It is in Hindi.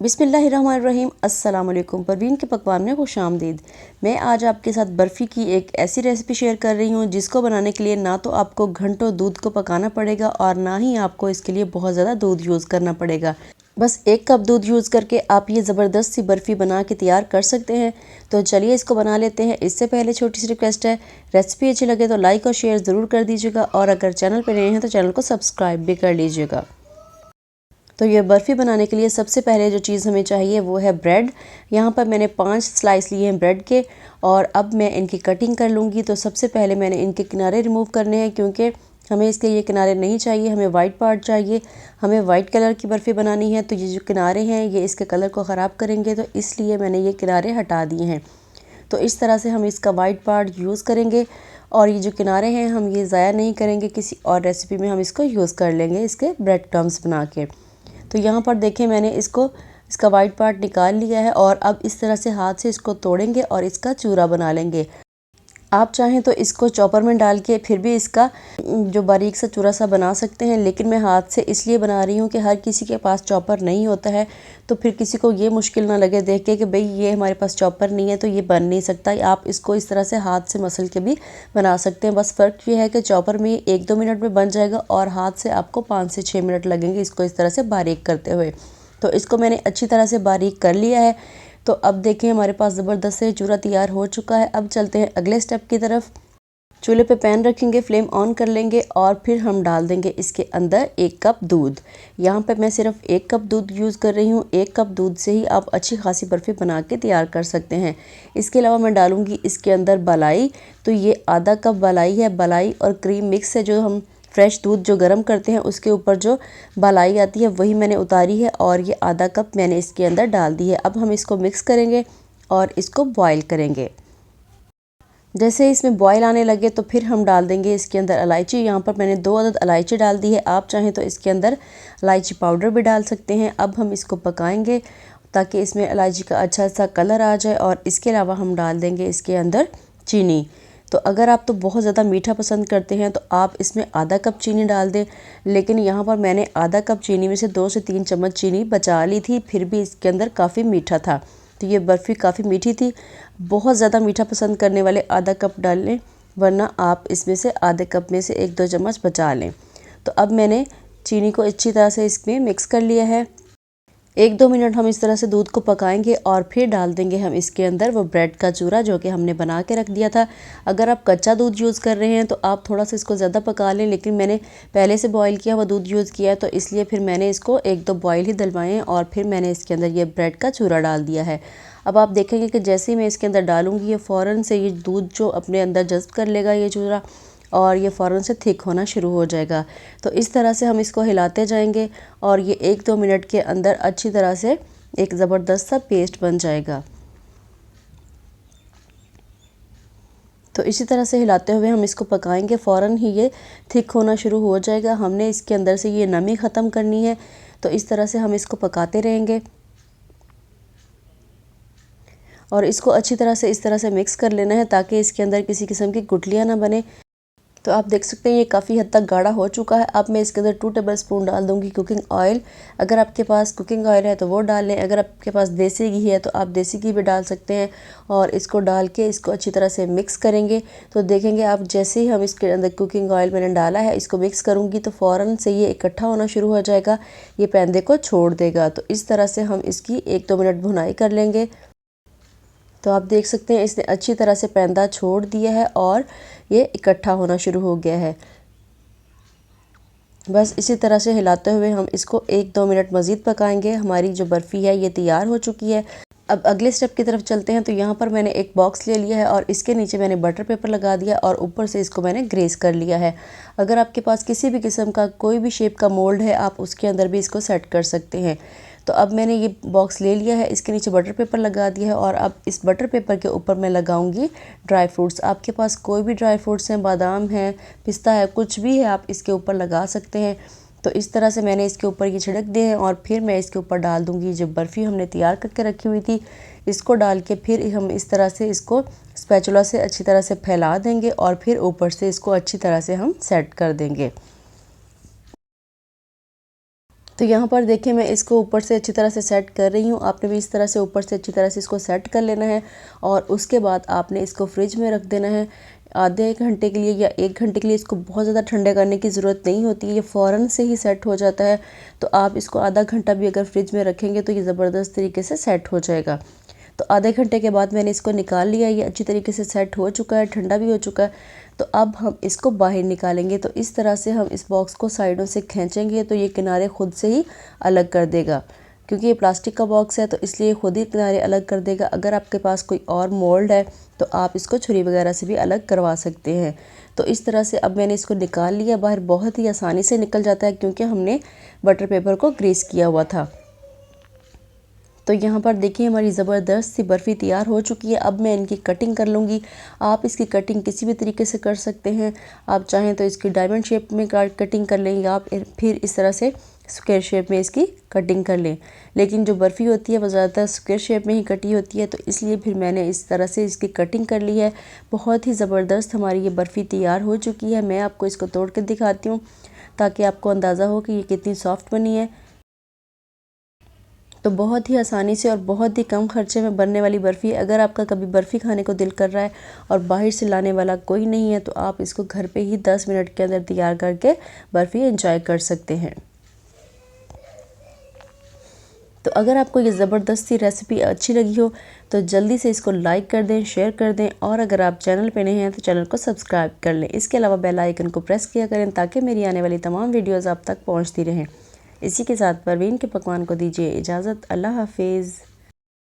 बिस्मिल्लाहिर्रहमानिर्रहीम। अस्सलाम वालेकुम। परवीन के पकवान में खुशामदीद। मैं आज आपके साथ बर्फ़ी की एक ऐसी रेसिपी शेयर कर रही हूँ जिसको बनाने के लिए ना तो आपको घंटों दूध को पकाना पड़ेगा और ना ही आपको इसके लिए बहुत ज़्यादा दूध यूज़ करना पड़ेगा। बस 1 कप दूध यूज़ करके आप ये ज़बरदस्त सी बर्फ़ी बना के तैयार कर सकते हैं। तो चलिए इसको बना लेते हैं। इससे पहले छोटी सी रिक्वेस्ट है, रेसिपी अच्छी लगे तो लाइक और शेयर ज़रूर कर दीजिएगा और अगर चैनल पर नए हैं तो चैनल को सब्सक्राइब भी कर लीजिएगा। तो ये बर्फ़ी बनाने के लिए सबसे पहले जो चीज़ हमें चाहिए वो है ब्रेड। यहाँ पर मैंने 5 स्लाइस लिए हैं ब्रेड के और अब मैं इनकी कटिंग कर लूँगी। तो सबसे पहले मैंने इनके किनारे रिमूव करने हैं क्योंकि हमें इसके ये किनारे नहीं चाहिए, हमें वाइट पार्ट चाहिए। हमें वाइट कलर की बर्फ़ी बनानी है तो ये जो किनारे हैं ये इसके कलर को ख़राब करेंगे, तो इसलिए मैंने ये किनारे हटा दिए हैं। तो इस तरह से हम इसका वाइट पार्ट यूज़ करेंगे और ये जो किनारे हैं हम ये ज़ाया नहीं करेंगे, किसी और रेसिपी में हम इसको यूज़ कर लेंगे इसके ब्रेड क्रम्स बना के। तो यहाँ पर देखें मैंने इसका वाइट पार्ट निकाल लिया है और अब इस तरह से हाथ से इसको तोड़ेंगे और इसका चूरा बना लेंगे। आप चाहें तो इसको चॉपर में डाल के फिर भी इसका जो बारीक सा चूरा सा बना सकते हैं, लेकिन मैं हाथ से इसलिए बना रही हूँ कि हर किसी के पास चॉपर नहीं होता है, तो फिर किसी को ये मुश्किल ना लगे देख के कि भाई ये हमारे पास चॉपर नहीं है तो ये बन नहीं सकता। आप इसको इस तरह से हाथ से मसल के भी बना सकते हैं। बस फ़र्क ये है कि चॉपर में 1-2 मिनट में बन जाएगा और हाथ से आपको 5 से 6 मिनट लगेंगे इसको इस तरह से बारीक करते हुए। तो इसको मैंने अच्छी तरह से बारीक कर लिया है। तो अब देखें हमारे पास ज़बरदस्त से चूरा तैयार हो चुका है। अब चलते हैं अगले स्टेप की तरफ। चूल्हे पे पैन रखेंगे, फ्लेम ऑन कर लेंगे और फिर हम डाल देंगे इसके अंदर 1 कप दूध। यहाँ पे मैं सिर्फ 1 कप दूध यूज़ कर रही हूँ। 1 कप दूध से ही आप अच्छी खासी बर्फ़ी बना के तैयार कर सकते हैं। इसके अलावा मैं डालूँगी इसके अंदर मलाई। तो ये आधा कप मलाई है। मलाई और क्रीम मिक्स है। जो हम फ्रेश दूध जो गर्म करते हैं उसके ऊपर जो मलाई आती है वही मैंने उतारी है और ये आधा कप मैंने इसके अंदर डाल दी है। अब हम इसको मिक्स करेंगे और इसको बॉयल करेंगे। जैसे इसमें बॉयल आने लगे तो फिर हम डाल देंगे इसके अंदर इलायची। यहाँ पर मैंने 2 अदद इलायची डाल दी है। आप चाहें तो इसके अंदर इलायची पाउडर भी डाल सकते हैं। अब हम इसको पकाएंगे ताकि इसमें इलायची का अच्छा सा कलर आ जाए और इसके अलावा हम डाल देंगे इसके अंदर चीनी। तो अगर आप तो बहुत ज़्यादा मीठा पसंद करते हैं तो आप इसमें आधा कप चीनी डाल दें, लेकिन यहाँ पर मैंने आधा कप चीनी में से 2 से 3 चम्मच चीनी बचा ली थी, फिर भी इसके अंदर काफ़ी मीठा था। तो ये बर्फ़ी काफ़ी मीठी थी। बहुत ज़्यादा मीठा पसंद करने वाले आधा कप डाल लें, वरना आप इसमें से आधे कप में से 1-2 चम्मच बचा लें। तो अब मैंने चीनी को अच्छी तरह से इसमें मिक्स कर लिया है। 1-2 मिनट हम इस तरह से दूध को पकाएंगे और फिर डाल देंगे हम इसके अंदर वो ब्रेड का चूरा जो कि हमने बना के रख दिया था। अगर आप कच्चा दूध यूज़ कर रहे हैं तो आप थोड़ा सा इसको ज़्यादा पका लें, लेकिन मैंने पहले से बॉईल किया हुआ दूध यूज़ किया है तो इसलिए फिर मैंने इसको 1-2 बॉईल ही डलवाए हैं और फिर मैंने इसके अंदर ये ब्रेड का चूरा डाल दिया है। अब आप देखेंगे कि जैसे ही मैं इसके अंदर डालूँगी ये फ़ौरन से ये दूध जो अपने अंदर जज़्ब कर लेगा ये चूरा और ये फ़ौरन से थिक होना शुरू हो जाएगा। तो इस तरह से हम इसको हिलाते जाएंगे और ये 1-2 मिनट के अंदर अच्छी तरह से एक ज़बरदस्त सा पेस्ट बन जाएगा। तो इसी तरह से हिलाते हुए हम इसको पकाएंगे, फ़ौरन ही ये थिक होना शुरू हो जाएगा। हमने इसके अंदर से ये नमी ख़त्म करनी है, तो इस तरह से हम इसको पकाते रहेंगे और इसको अच्छी तरह से इस तरह से मिक्स कर लेना है ताकि इसके अंदर किसी किस्म की गुठलियाँ ना बने। तो आप देख सकते हैं ये काफ़ी हद तक गाढ़ा हो चुका है। अब मैं इसके अंदर 2 टेबलस्पून डाल दूंगी कुकिंग ऑयल। अगर आपके पास कुकिंग ऑयल है तो वो डाल लें, अगर आपके पास देसी घी है तो आप देसी घी भी डाल सकते हैं। और इसको डाल के इसको अच्छी तरह से मिक्स करेंगे। तो देखेंगे आप जैसे ही हम इसके अंदर कुकिंग ऑयल मैंने डाला है इसको मिक्स करूँगी तो फ़ौरन से ये इकट्ठा होना शुरू हो जाएगा, ये पैंदे को छोड़ देगा। तो इस तरह से हम इसकी 1-2 मिनट भुनाई कर लेंगे। तो आप देख सकते हैं इसने अच्छी तरह से पैंदा छोड़ दिया है और ये इकट्ठा होना शुरू हो गया है। बस इसी तरह से हिलाते हुए हम इसको 1-2 मिनट मज़ीद पकाएंगे। हमारी जो बर्फ़ी है ये तैयार हो चुकी है। अब अगले स्टेप की तरफ चलते हैं। तो यहाँ पर मैंने एक बॉक्स ले लिया है और इसके नीचे मैंने बटर पेपर लगा दिया और ऊपर से इसको मैंने ग्रेस कर लिया है। अगर आपके पास किसी भी किस्म का कोई भी शेप का मोल्ड है आप उसके अंदर भी इसको सेट कर सकते हैं। तो अब मैंने ये बॉक्स ले लिया है, इसके नीचे बटर पेपर लगा दिया है और अब इस बटर पेपर के ऊपर मैं लगाऊंगी ड्राई फ्रूट्स। आपके पास कोई भी ड्राई फ्रूट्स हैं, बादाम है, पिस्ता है, कुछ भी है आप इसके ऊपर लगा सकते हैं। तो इस तरह से मैंने इसके ऊपर ये छिड़क दिए हैं और फिर मैं इसके ऊपर डाल दूंगी जो बर्फ़ी हमने तैयार करके रखी हुई थी। इसको डाल के फिर हम इस तरह से इसको स्पैचुला से अच्छी तरह से फैला देंगे और फिर ऊपर से इसको अच्छी तरह से हम सेट कर देंगे। तो यहाँ पर देखिए मैं इसको ऊपर से अच्छी तरह से सेट कर रही हूँ। आपने भी इस तरह से ऊपर से अच्छी तरह से इसको सेट कर लेना है और उसके बाद आपने इसको फ्रिज में रख देना है आधे घंटे के लिए या 1 घंटे के लिए। इसको बहुत ज़्यादा ठंडे करने की ज़रूरत नहीं होती है, ये फ़ौरन से ही सेट हो जाता है। तो आप इसको आधा घंटा भी अगर फ्रिज में रखेंगे तो ये ज़बरदस्त तरीके से सेट हो जाएगा। तो आधे घंटे के बाद मैंने इसको निकाल लिया, ये अच्छी तरीके से सेट हो चुका है, ठंडा भी हो चुका है। तो अब हम इसको बाहर निकालेंगे। तो इस तरह से हम इस बॉक्स को साइडों से खींचेंगे तो ये किनारे खुद से ही अलग कर देगा, क्योंकि ये प्लास्टिक का बॉक्स है तो इसलिए खुद ही किनारे अलग कर देगा। अगर आपके पास कोई और मोल्ड है तो आप इसको छुरी वगैरह से भी अलग करवा सकते हैं। तो इस तरह से अब मैंने इसको निकाल लिया बाहर। बहुत ही आसानी से निकल जाता है क्योंकि हमने बटर पेपर को ग्रीस किया हुआ था। तो यहाँ पर देखिए हमारी ज़बरदस्त सी बर्फ़ी तैयार हो चुकी है। अब मैं इनकी कटिंग कर लूँगी। आप इसकी कटिंग किसी भी तरीके से कर सकते हैं। आप चाहें तो इसकी डायमंड शेप में कटिंग कर लें या आप फिर इस तरह से स्क्वायर शेप में इसकी कटिंग कर लें। लेकिन जो बर्फ़ी होती है वो ज़्यादातर स्क्वायर शेप में ही कटी होती है, तो इसलिए फिर मैंने इस तरह से इसकी कटिंग कर ली है। बहुत ही ज़बरदस्त हमारी ये बर्फ़ी तैयार हो चुकी है। मैं आपको इसको तोड़ के दिखाती हूँ ताकि आपको अंदाज़ा हो कि ये कितनी सॉफ्ट बनी है। तो बहुत ही आसानी से और बहुत ही कम खर्चे में बनने वाली बर्फ़ी। अगर आपका कभी बर्फ़ी खाने को दिल कर रहा है और बाहर से लाने वाला कोई नहीं है तो आप इसको घर पे ही 10 मिनट के अंदर तैयार करके बर्फ़ी एंजॉय कर सकते हैं। तो अगर आपको ये ज़बरदस्ती रेसिपी अच्छी लगी हो तो जल्दी से इसको लाइक कर दें, शेयर कर दें और अगर आप चैनल पे नए हैं तो चैनल को सब्सक्राइब कर लें। इसके अलावा बेल आइकन को प्रेस किया करें ताकि मेरी आने वाली तमाम वीडियोज़ आप तक पहुँचती रहें। इसी के साथ परवीन के पकवान को दीजिए इजाज़त। अल्लाह हाफिज़।